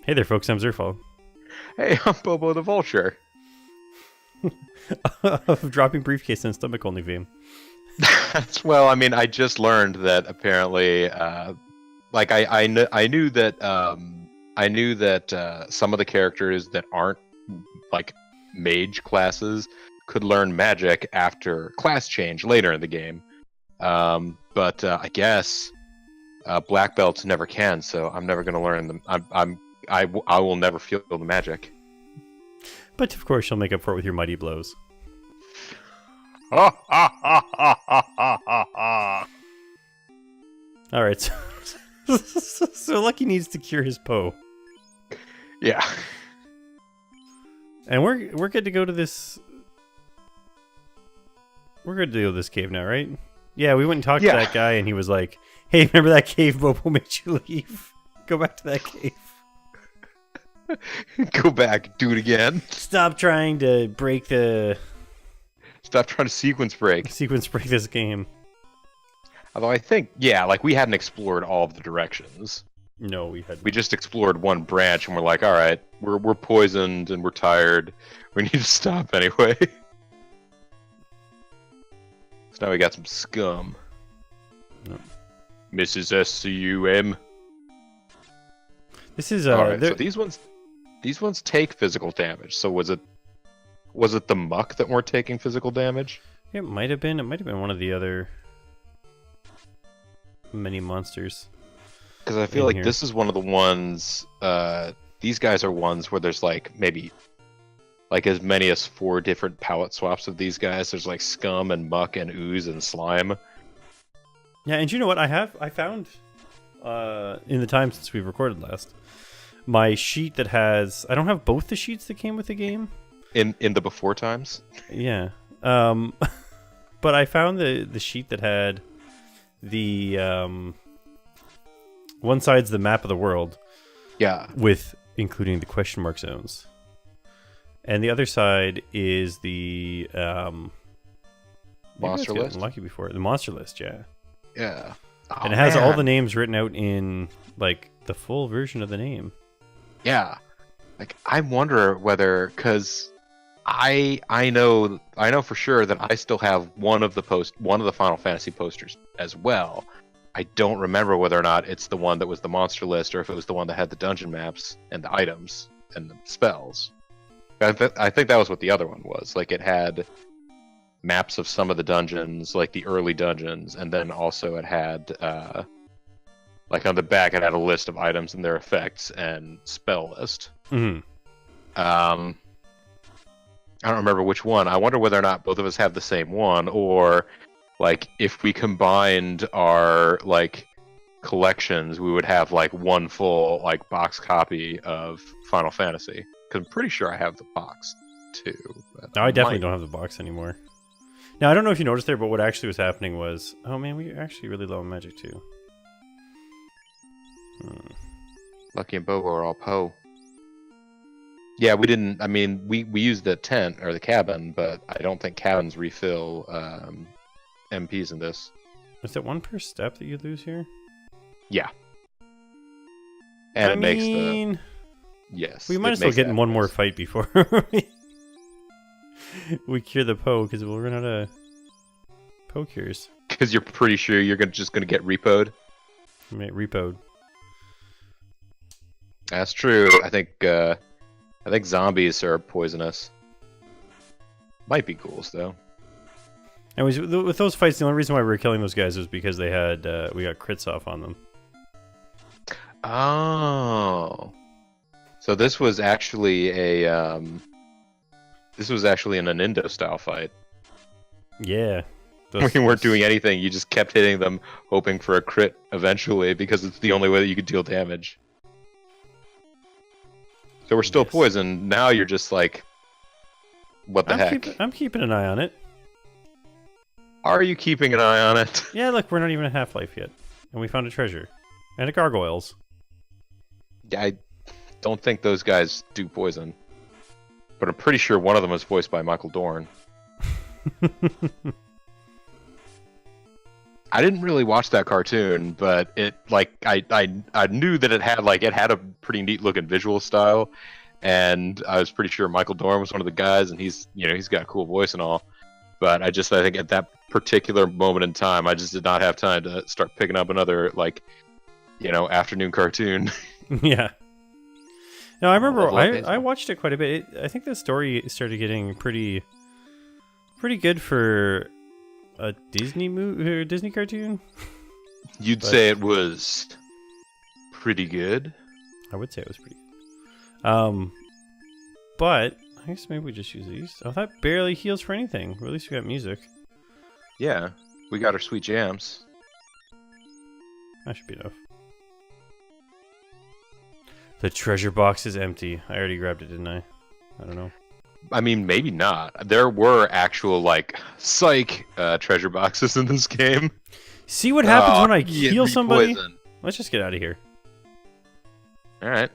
Hey there, folks. I'm Zerfall. Hey, I'm BoboTheVulture. Of dropping briefcase and stomach only fame. Well, I mean, I just learned that apparently, like I knew that some of the characters that aren't like mage classes could learn magic after class change later in the game. But I guess black belts never can, so I'm never going to learn them. I will never feel the magic. But of course, you'll make up for it with your mighty blows. Ha ha ha ha ha ha ha! All right, so Lucky needs to cure his Poe, Yeah. and we're good to go to this. We're good to go to this cave now, right? Yeah, we went and talked to that guy, and he was like, "Hey, remember that cave Bobo made you leave? Go back to that cave. Go back, do it again. Stop trying to break the Stop trying to sequence break. this game." Although I think, yeah, like we hadn't explored all of the directions. No, we had. We just explored one branch, and we're like, all right, we're poisoned and we're tired. We need to stop anyway. So now we got some scum. No. Mrs. SCUM. This is All right, so these ones take physical damage. So was it the muck that weren't taking physical damage? It might have been. It might have been one of the other many monsters. Because I feel like this is one of the ones. These guys are ones where there's like maybe like as many as 4 different palette swaps of these guys. There's like scum and muck and ooze and slime. Yeah, and you know what? I found in the time since we've recorded last, my sheet that has. I don't have both the sheets that came with the game. In the before times. Yeah. But I found the sheet that had the one side's the map of the world. Yeah. With including the question mark zones. And the other side is the monster list. Lucky before the monster list, yeah. Yeah. Oh, and it has all the names written out in like the full version of the name. Yeah. Like I wonder whether because I know for sure that I still have one of the Final Fantasy posters as well. I don't remember whether or not it's the one that was the monster list or if it was the one that had the dungeon maps and the items and the spells. I think that was what the other one was. Like it had maps of some of the dungeons, like the early dungeons, and then also it had like on the back it had a list of items and their effects and spell list. Mm-hmm. I don't remember which one. I wonder whether or not both of us have the same one, or like if we combined our like collections, we would have like one full like box copy of Final Fantasy. Because I'm pretty sure I have the box too. No, I definitely don't have the box anymore. Now I don't know if you noticed there, but what actually was happening was, oh man, we actually really low on magic too. Lucky and Bobo are all Poe. Yeah, we didn't. I mean, we used the tent or the cabin, but I don't think cabins refill MPs in this. Is it 1 per step that you lose here? Yeah. And it makes the. Yes. We might as well get in one more fight before we cure the Poe, because we'll run out of Poe cures. Because you're pretty sure you're just gonna get repoed. Repoed. That's true. I think zombies are poisonous. Might be ghouls though. And with those fights, the only reason why we were killing those guys was because they had we got crits off on them. Oh. So this was actually an Anindo style fight. Yeah. We weren't doing anything, you just kept hitting them, hoping for a crit eventually, because it's the only way that you could deal damage. So we're still poisoned, now you're just like, what the heck? I'm keeping an eye on it. Are you keeping an eye on it? Yeah, look, we're not even at Half-Life yet. And we found a treasure. And a gargoyles. I don't think those guys do poison. But I'm pretty sure one of them was voiced by Michael Dorn. I didn't really watch that cartoon, but it like I knew that it had a pretty neat looking visual style, and I was pretty sure Michael Dorn was one of the guys, and he's got a cool voice and all. But I think at that particular moment in time, I just did not have time to start picking up another afternoon cartoon. Yeah. No, I remember level up I watched it quite a bit. I think the story started getting pretty good for a Disney movie or Disney cartoon. You'd say it was pretty good. I would say it was pretty good. But I guess maybe we just use these. Oh, that barely heals for anything. Or at least we got music. Yeah, we got our sweet jams. That should be enough. The treasure box is empty. I already grabbed it, didn't I? I don't know. I mean, maybe not. There were actual, psych treasure boxes in this game. See what happens when I get heal somebody? repoisoned. Let's just get out of here. Alright.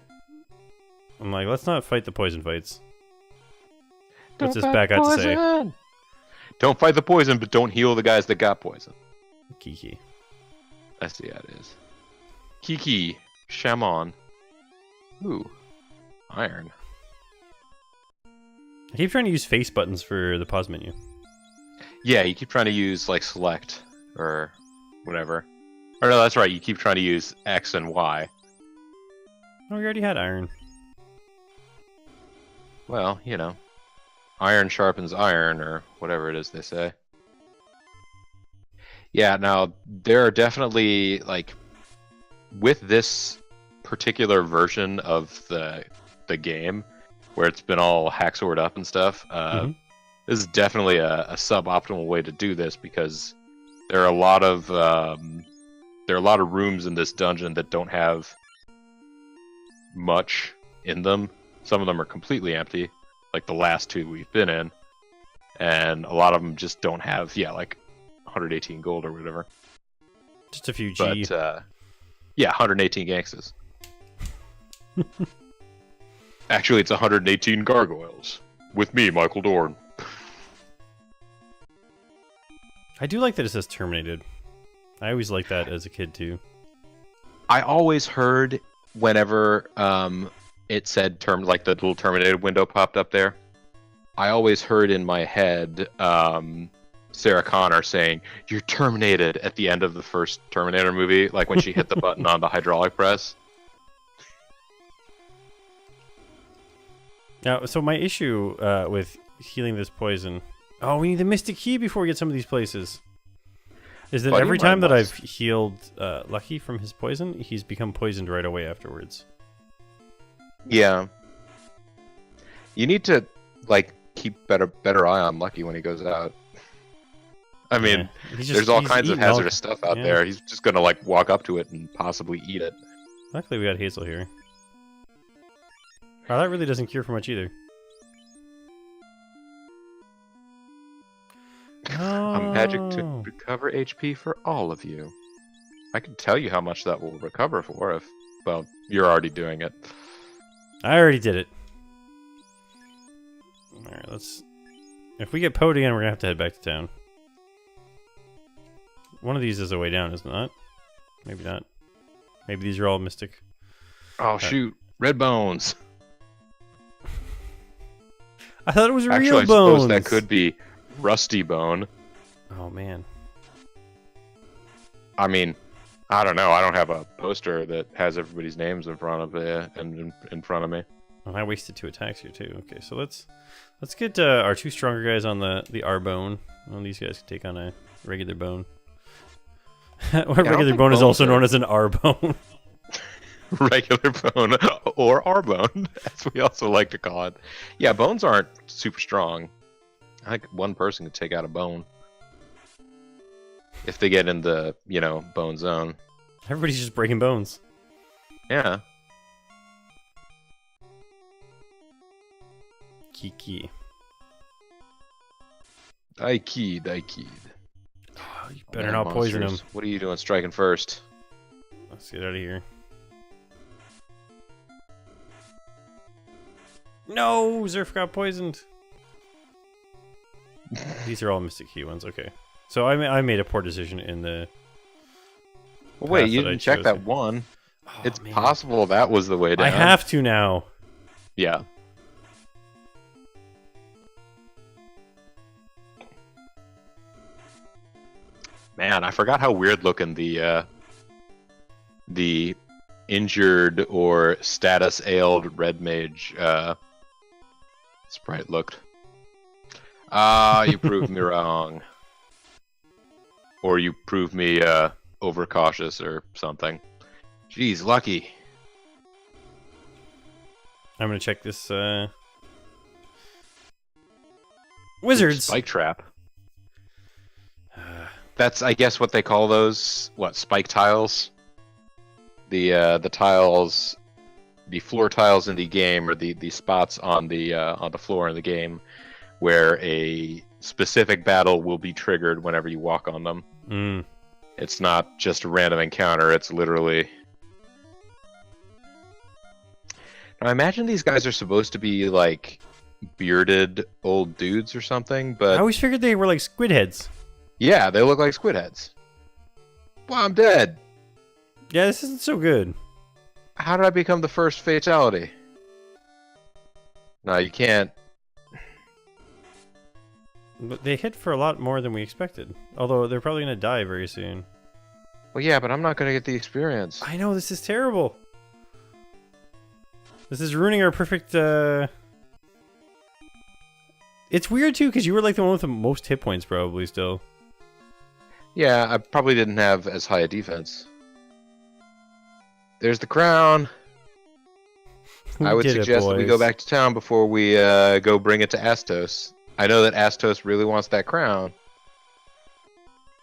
I'm like, let's not fight the poison fights. What's this back out to say? Don't fight the poison, but don't heal the guys that got poison. Kiki. I see how it is. Kiki. Shaman. Ooh. Iron. I keep trying to use face buttons for the pause menu. Yeah, you keep trying to use, select, or whatever. Or no, that's right, you keep trying to use X and Y. Oh, we already had iron. Well, iron sharpens iron, or whatever it is they say. Yeah, now, there are definitely, with this particular version of the game, where it's been all hacksawyed up and stuff, this is definitely a suboptimal way to do this, because there are a lot of rooms in this dungeon that don't have much in them. Some of them are completely empty, like the last two we've been in, and a lot of them just don't have 118 gold or whatever. Just a few G. But 118 gangsters. Actually, it's 118 gargoyles. With me, Michael Dorn. I do like that it says terminated. I always liked that as a kid too. I always heard whenever it said the little terminated window popped up there, I always heard in my head Sarah Connor saying, "You're terminated" at the end of the first Terminator movie, like when she hit the button on the hydraulic press. Now, so my issue with healing this poison... Oh, we need the Mystic Key before we get some of these places. Is that Buddy, every time that mine I've healed Lucky from his poison, he's become poisoned right away afterwards. Yeah. You need to, keep better eye on Lucky when he goes out. I mean, there's all kinds of hazardous stuff out there. He's just gonna, walk up to it and possibly eat it. Luckily, we got Hazel here. Oh, that really doesn't cure for much either. A magic to recover HP for all of you. I can tell you how much that will recover for if, well, you're already doing it. I already did it. Alright, let's... If we get Poed again, we're gonna have to head back to town. One of these is a way down, isn't it? Maybe not. Maybe these are all mystic. Oh, shoot. Red bones. I thought it was Actually, real I bones. suppose that could be Rusty Bone. Oh, man. I mean, I don't know. I don't have a poster that has everybody's names in front of it and in front of me. Oh, I wasted 2 attacks here too. Okay, so let's get our 2 stronger guys on the R bone. One of these guys can take on a regular bone. Regular bone is also known as an R bone. Regular bone or R bone, as we also like to call it. Yeah, bones aren't super strong. I think one person could take out a bone if they get in the bone zone. Everybody's just breaking bones. Yeah. Kiki. I keyed. Oh, you better not poison him. What are you doing striking first? Let's get out of here. No! Zerf got poisoned. These are all Mystic Key ones. Okay. So I made a poor decision in the Well, wait, path you that I didn't check chose that here. one. Oh, It's man. possible that was the way down. I have to now. Yeah. Man, I forgot how weird looking the injured or status ailed red mage sprite looked. Ah, you proved me wrong. Or you proved me overcautious or something. Jeez, lucky. I'm gonna check this. Wizards. Spike trap. That's, I guess, what they call those. What, spike tiles? The tiles, the floor tiles in the game, or the spots on the floor in the game, where a specific battle will be triggered whenever you walk on them. Mm. It's not just a random encounter. It's literally. Now, I imagine these guys are supposed to be like bearded old dudes or something, I but always figured they were like squid heads. yeah, they look like squid heads. Well, I'm dead. Yeah, this isn't so good. How did I become the first fatality? No, you can't. But they hit for a lot more than we expected. Although they're probably gonna die very soon. Well, yeah, but I'm not gonna get the experience. I know, this is terrible. This is ruining our perfect. It's weird too, because you were like the one with the most hit points, probably still. Yeah, I probably didn't have as high a defense. There's the crown. I would suggest that we go back to town before we go bring it to Astos. I know that Astos really wants that crown.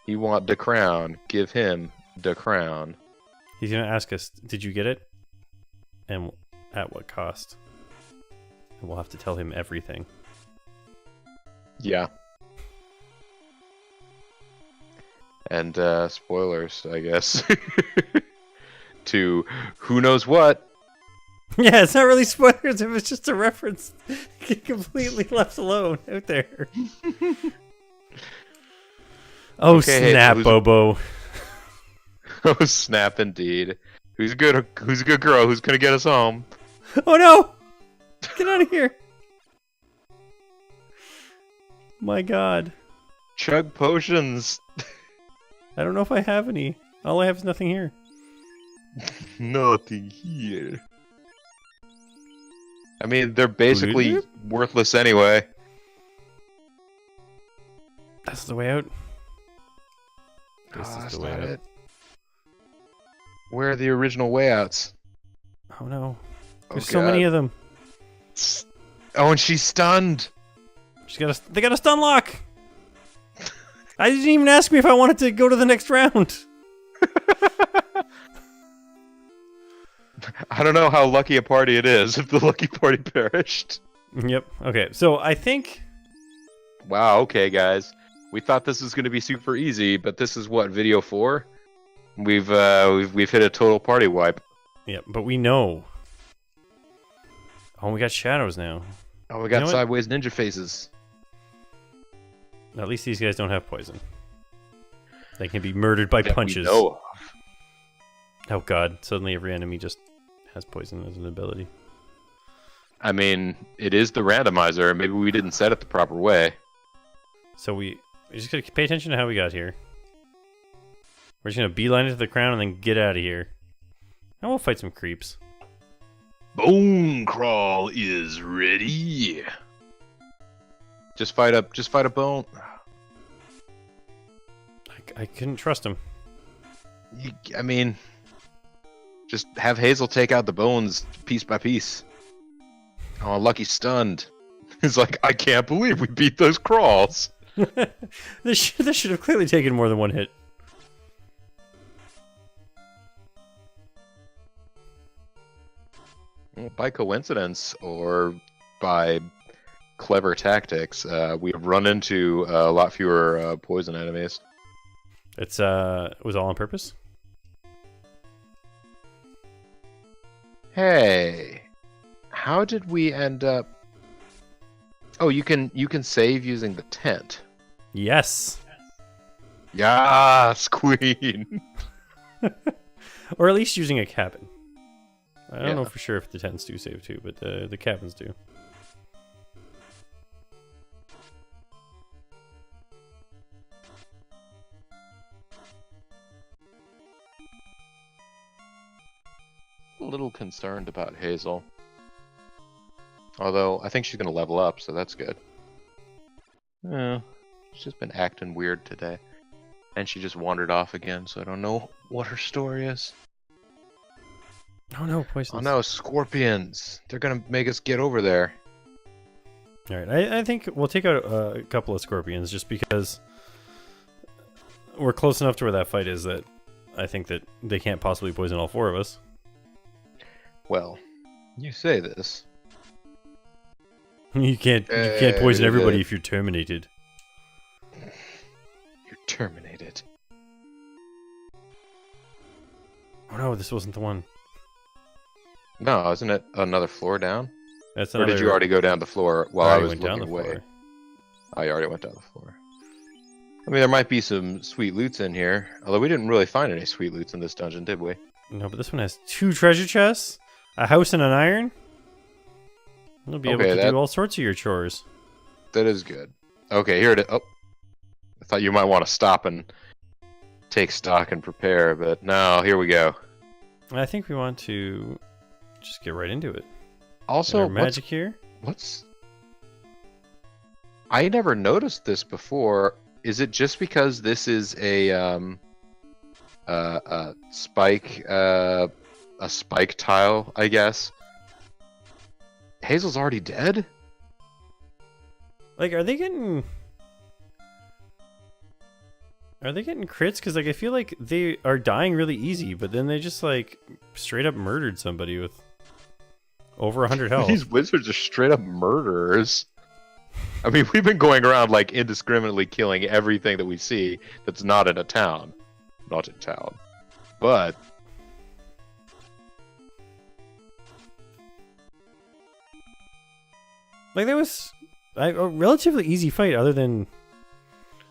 He want the crown. Give him the crown. He's gonna ask us, "Did you get it? And at what cost?" And we'll have to tell him everything. Yeah. And spoilers, I guess. To who knows what. Yeah, it's not really spoilers if it's just a reference. Completely left alone out there. Oh, Okay, snap, hey, Bobo. Oh, snap indeed. Who's a good girl? Who's gonna get us home? Oh no! Get out of here! My god. Chug potions. I don't know if I have any. All I have is nothing here. Nothing here. I mean, they're basically worthless anyway. That's the way out. This is That's the way not out. it. Where are the original way outs? Oh no. Oh, There's so many God. of them. Oh, and she's stunned. They got a stun lock! I didn't even ask me if I wanted to go to the next round. I don't know how lucky a party it is if the lucky party perished. Yep. Okay, so I think... Wow, okay, guys. We thought this was going to be super easy, but this is what, video 4? We've hit a total party wipe. Yep, but we know. Oh, we got shadows now. Oh, we got know what? sideways ninja faces. At least these guys don't have poison. They can be murdered by That we punches. know of. Oh god, suddenly every enemy just has poison as an ability. I mean, it is the randomizer. Maybe we didn't set it the proper way. So we just gotta pay attention to how we got here. We're just gonna beeline it to the crown and then get out of here. And we'll fight some creeps. Bone crawl is ready. Just fight a bone. I couldn't trust him. I mean, just have Hazel take out the bones piece by piece. Oh, Lucky's stunned. He's like, I can't believe we beat those crawls. This should have clearly taken more than one hit. Well, by coincidence or by clever tactics, we have run into a lot fewer poison enemies. It was all on purpose. Hey, how did we end up? Oh, you can save using the tent. Yes. Yes, queen. Or at least using a cabin. I don't know Yeah. for sure if the tents do save too, but the cabins do. A little concerned about Hazel. Although, I think she's going to level up, so that's good. Yeah, she's just been acting weird today. And she just wandered off again, so I don't know what her story is. Oh no, poisons. Oh no, scorpions! They're going to make us get over there. Alright, I think we'll take out a couple of scorpions just because we're close enough to where that fight is that I think that they can't possibly poison all 4 of us. Well, you say this. You can't poison everybody if you're terminated. You're terminated. Oh no, this wasn't the one. No, isn't it another floor down? That's Or did you already go down the floor while I was went down looking the away? floor. Oh, you already went down the floor. I mean, there might be some sweet loots in here. Although we didn't really find any sweet loots in this dungeon, did we? No, but this one has 2 treasure chests, a house and an iron. You'll be able to do all sorts of your chores. That is good. Okay, here it is. Oh, I thought you might want to stop and take stock and prepare, but no, here we go. I think we want to just get right into it. Also, magic here. What's... I never noticed this before. Is it just because this is a spike tile, I guess? Hazel's already dead? Like, are they getting crits? Because, like, I feel like they are dying really easy, but then they just, like, straight up murdered somebody with over 100 health. These wizards are straight up murderers. I mean, we've been going around, like, indiscriminately killing everything that we see that's not in a town. Not in town. But... like, there was a relatively easy fight, other than...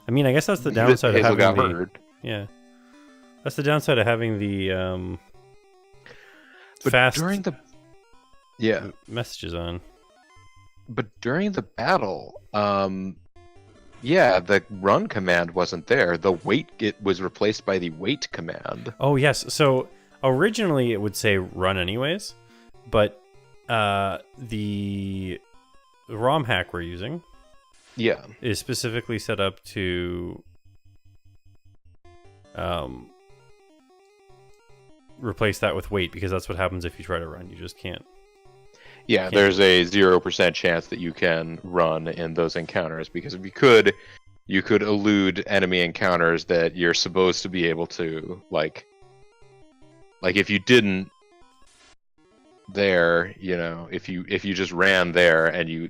I mean, I guess that's the downside of having got the... murdered. Yeah. That's the downside of having the, But fast during the... Yeah. messages on. But during the battle, yeah, the run command wasn't there. The wait it was replaced by the wait command. Oh, yes. So, originally it would say run anyways, but the ROM hack we're using is specifically set up to replace that with wait, because that's what happens if you try to run. You just can't. Yeah, there's a 0% chance that you can run in those encounters, because if you could elude enemy encounters that you're supposed to be able to, like if you didn't there, you know, if you just ran there and you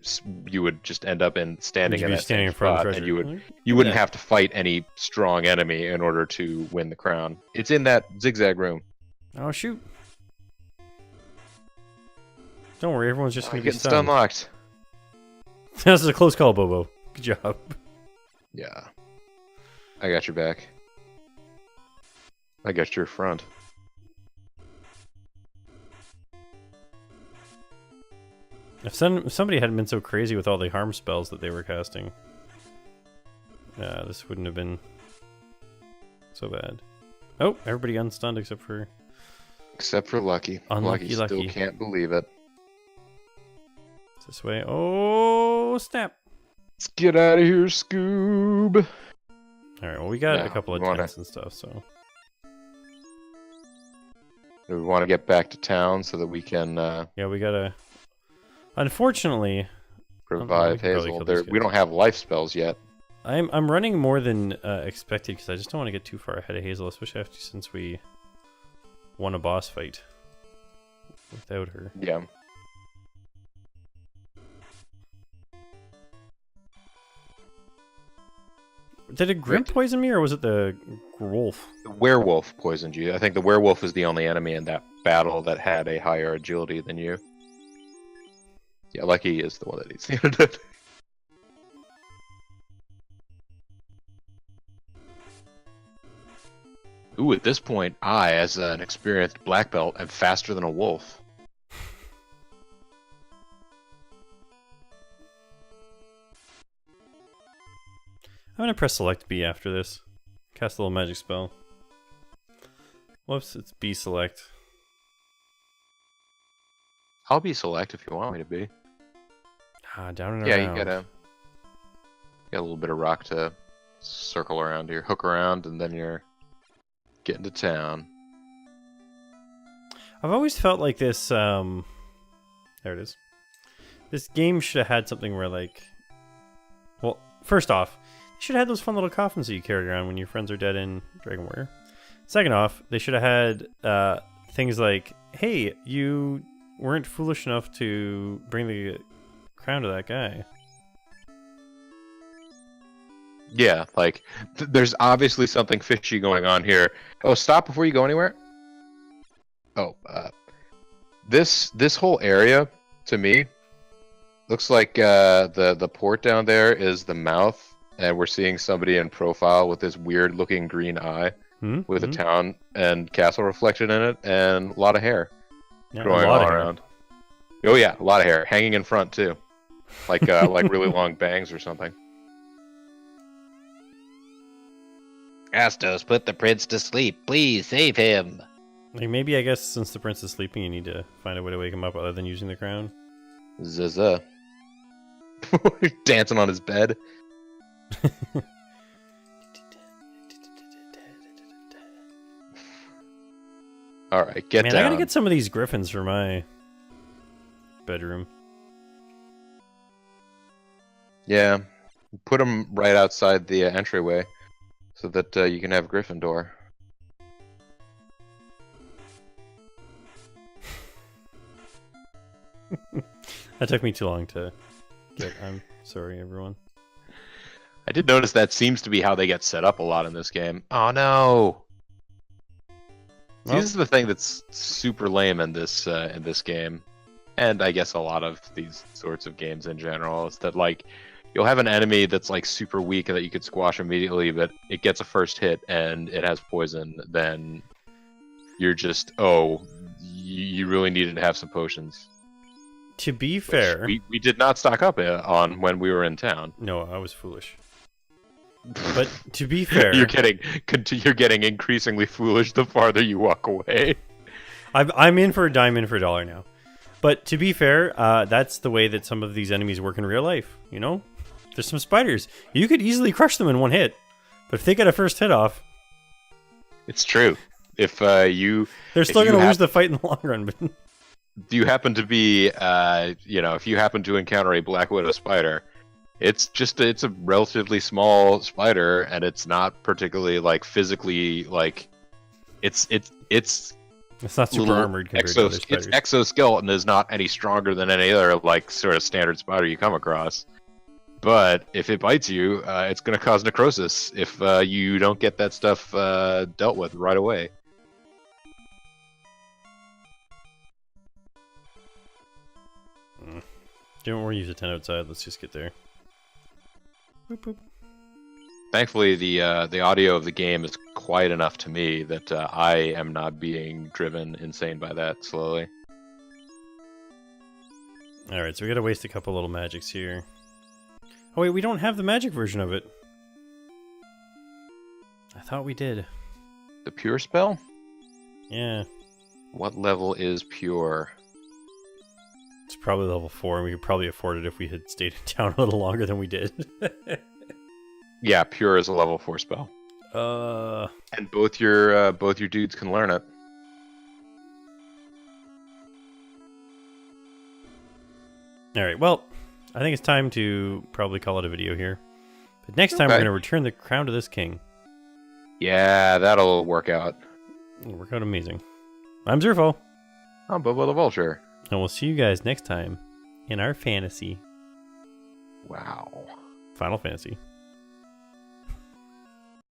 would just end up standing in that same spot, and you wouldn't have to fight any strong enemy in order to win the crown. It's in that zigzag room. Oh, shoot. Don't worry, everyone's just going to be getting stun locked. This is a close call, Bobo. Good job. Yeah. I got your back. I got your front. If somebody hadn't been so crazy with all the harm spells that they were casting, this wouldn't have been so bad. Oh, everybody unstunned except for Lucky. Unlucky Lucky still Lucky. can't believe it. It's this way. Oh, snap. Let's get out of here, Scoob. Alright, well, we got Yeah, a couple of we wanna- tents and stuff, so... Do we want to get back to town so that we can Yeah, we gotta... Unfortunately... revive we can probably Hazel? kill these We guys. don't have life spells yet. I'm running more than expected, because I just don't want to get too far ahead of Hazel, especially since we won a boss fight without her. Yeah. Did a Grim poison me, or was it the wolf? The werewolf poisoned you. I think the werewolf is the only enemy in that battle that had a higher agility than you. Yeah, Lucky is the one that eats the antidote. Ooh, at this point, I, as an experienced black belt, am faster than a wolf. I'm gonna press select B after this. Cast a little magic spell. Whoops, it's B select. I'll be select if you want me to be. Ah, down and Yeah, around. you got a little bit of rock to circle around here, hook around, and then you're getting to town. I've always felt like this, there it is. This game should have had something where, like, well, first off, they should have had those fun little coffins that you carry around when your friends are dead in Dragon Warrior. Second off, they should have had things like, hey, you weren't foolish enough to bring the crown to that guy. Yeah, like, there's obviously something fishy going on here. Oh, stop before you go anywhere. Oh, this whole area, to me, looks like the port down there is the mouth, and we're seeing somebody in profile with this weird-looking green eye with a town and castle reflected in it, and a lot of hair growing all around. Oh yeah, a lot of hair hanging in front too, like like really long bangs or something. Astos, put the prince to sleep. Please save him. Like, maybe, I guess, since the prince is sleeping, you need to find a way to wake him up other than using the crown. Zaza. Dancing on his bed. Alright, get down. I gotta get some of these griffins for my bedroom. Yeah, put them right outside the entryway so that you can have Gryffindor. That took me too long to get. I'm sorry, everyone. I did notice that seems to be how they get set up a lot in this game. Oh no! Well, This is the thing that's super lame in this game, and I guess a lot of these sorts of games in general, is that like you'll have an enemy that's like super weak and that you could squash immediately, but it gets a first hit and it has poison, then you're just, oh, you really needed to have some potions. to be fair, We did not stock up on when we were in town. no, I was foolish. But to be fair, you're getting increasingly foolish the farther you walk away. I'm in for a dime, in for a dollar now. But to be fair, that's the way that some of these enemies work in real life. You know, there's some spiders. You could easily crush them in one hit, but if they get a first hit off, It's true. If they're still going to lose the fight in the long run. But you happen to be, if you happen to encounter a Black Widow spider, it's a relatively small spider, and it's not particularly like physically like, it's not super armored compared to other spiders. its exoskeleton is not any stronger than any other like sort of standard spider you come across. But if it bites you, it's going to cause necrosis if you don't get that stuff dealt with right away. Don't worry, use a 10 outside. Let's just get there. Boop, boop. Thankfully, the audio of the game is quiet enough to me that I am not being driven insane by that slowly. Alright, so we gotta waste a couple little magics here. Oh wait, we don't have the magic version of it. I thought we did. The pure spell? Yeah. What level is pure? It's probably level 4, and we could probably afford it if we had stayed in town a little longer than we did. Yeah, pure is a level 4 spell. And both your dudes can learn it. Alright, well, I think it's time to probably call it a video here. But next time we're going to return the crown to this king. Yeah, that'll work out. It'll work out amazing. I'm Zerfall. I'm BoboTheVulture. And we'll see you guys next time in our fantasy. Wow. Final Fantasy.